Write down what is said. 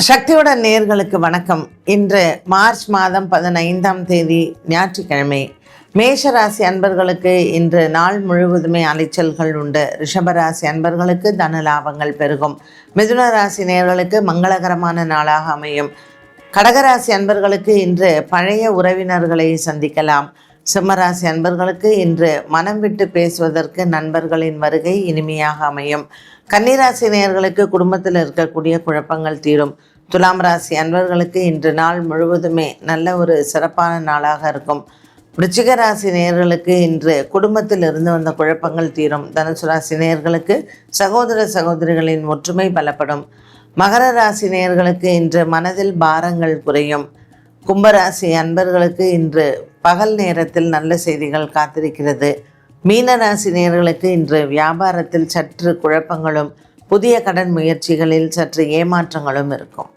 சக்தியுடன் நேயர்களுக்கு வணக்கம். இன்று மார்ச் மாதம் 15ஆம் தேதி ஞாயிற்றுக்கிழமை. மேஷராசி அன்பர்களுக்கு இன்று நாள் முழுவதுமே அலைச்சல்கள் உண்டு. ரிஷபராசி அன்பர்களுக்கு தன லாபங்கள் பெருகும். மிதுன ராசி நேயர்களுக்கு மங்களகரமான நாளாக அமையும். கடகராசி அன்பர்களுக்கு இன்று பழைய உறவினர்களை சந்திக்கலாம். சிம்மராசி அன்பர்களுக்கு இன்று மனம் விட்டு பேசுவதற்கு நண்பர்களின் வருகை இனிமையாக அமையும். கன்னிராசி நேயர்களுக்கு குடும்பத்தில் இருக்கக்கூடிய குழப்பங்கள் தீரும். துலாம் ராசி அன்பர்களுக்கு இன்று நாள் முழுவதுமே நல்ல ஒரு சிறப்பான நாளாக இருக்கும். விருச்சிக ராசி நேயர்களுக்கு இன்று குடும்பத்தில் இருந்து வந்த குழப்பங்கள் தீரும். தனுசு ராசி நேயர்களுக்கு சகோதர சகோதரிகளின் ஒற்றுமை பலப்படும். மகர ராசி நேயர்களுக்கு இன்று மனதில் பாரங்கள் குறையும். கும்பராசி அன்பர்களுக்கு இன்று பகல் நேரத்தில் நல்ல செய்திகள் காத்திருக்கிறது. மீனராசி நேயர்களுக்கு இன்று வியாபாரத்தில் சற்று குழப்பங்களும் புதிய கடன் முயற்சிகளில் சற்று ஏமாற்றங்களும் இருக்கும்.